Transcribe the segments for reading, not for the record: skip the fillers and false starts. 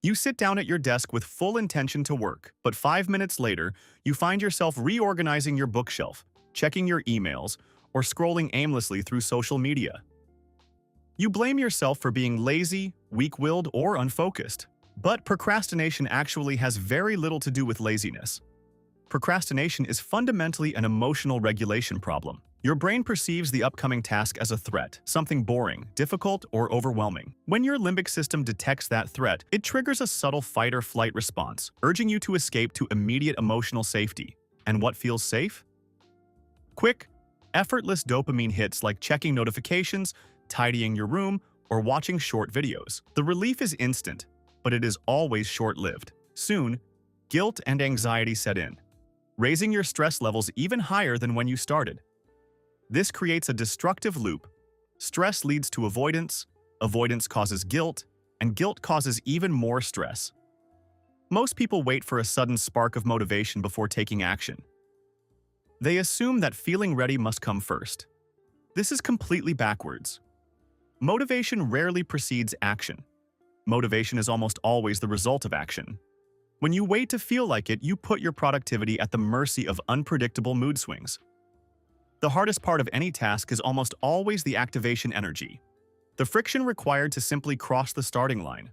You sit down at your desk with full intention to work, but 5 minutes later, you find yourself reorganizing your bookshelf, checking your emails, or scrolling aimlessly through social media. You blame yourself for being lazy, weak-willed, or unfocused. But procrastination actually has very little to do with laziness. Procrastination is fundamentally an emotional regulation problem. Your brain perceives the upcoming task as a threat, something boring, difficult, or overwhelming. When your limbic system detects that threat, it triggers a subtle fight-or-flight response, urging you to escape to immediate emotional safety. And what feels safe? Quick, effortless dopamine hits like checking notifications, tidying your room, or watching short videos. The relief is instant, but it is always short-lived. Soon, guilt and anxiety set in, raising your stress levels even higher than when you started. This creates a destructive loop. Stress leads to avoidance, avoidance causes guilt, and guilt causes even more stress. Most people wait for a sudden spark of motivation before taking action. They assume that feeling ready must come first. This is completely backwards. Motivation rarely precedes action. Motivation is almost always the result of action. When you wait to feel like it, you put your productivity at the mercy of unpredictable mood swings. The hardest part of any task is almost always the activation energy, the friction required to simply cross the starting line.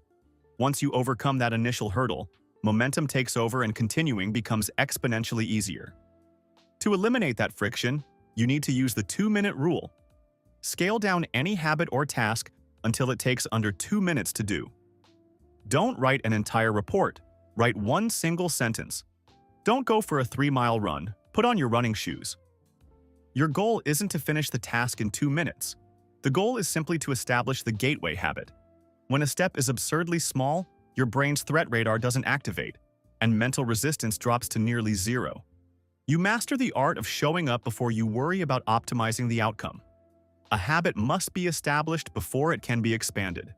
Once you overcome that initial hurdle, momentum takes over and continuing becomes exponentially easier. To eliminate that friction, you need to use the 2-minute rule. Scale down any habit or task until it takes under 2 minutes to do. Don't write an entire report. Write one single sentence. Don't go for a 3-mile run. Put on your running shoes. Your goal isn't to finish the task in 2 minutes. The goal is simply to establish the gateway habit. When a step is absurdly small, your brain's threat radar doesn't activate, and mental resistance drops to nearly zero. You master the art of showing up before you worry about optimizing the outcome. A habit must be established before it can be expanded.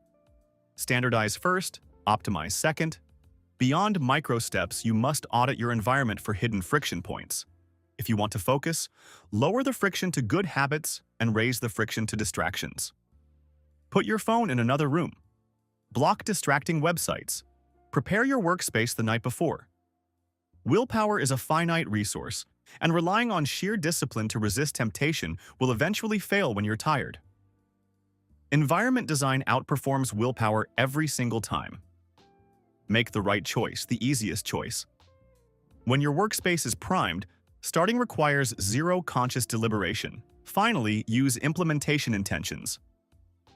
Standardize first, optimize second. Beyond micro steps, you must audit your environment for hidden friction points. If you want to focus, lower the friction to good habits and raise the friction to distractions. Put your phone in another room. Block distracting websites. Prepare your workspace the night before. Willpower is a finite resource, and relying on sheer discipline to resist temptation will eventually fail when you're tired. Environment design outperforms willpower every single time. Make the right choice, the easiest choice. When your workspace is primed, starting requires zero conscious deliberation. Finally, use implementation intentions.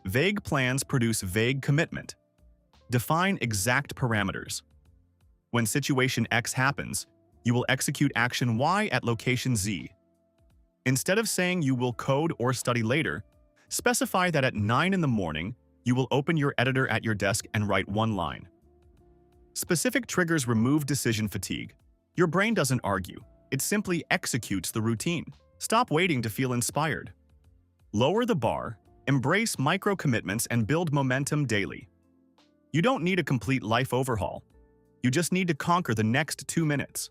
Vague plans produce vague commitment. Define exact parameters. When situation X happens, you will execute action Y at location Z. Instead of saying you will code or study later, specify that at 9 in the morning, you will open your editor at your desk and write one line. Specific triggers remove decision fatigue. Your brain doesn't argue. It simply executes the routine. Stop waiting to feel inspired. Lower the bar, embrace micro-commitments, and build momentum daily. You don't need a complete life overhaul. You just need to conquer the next 2 minutes.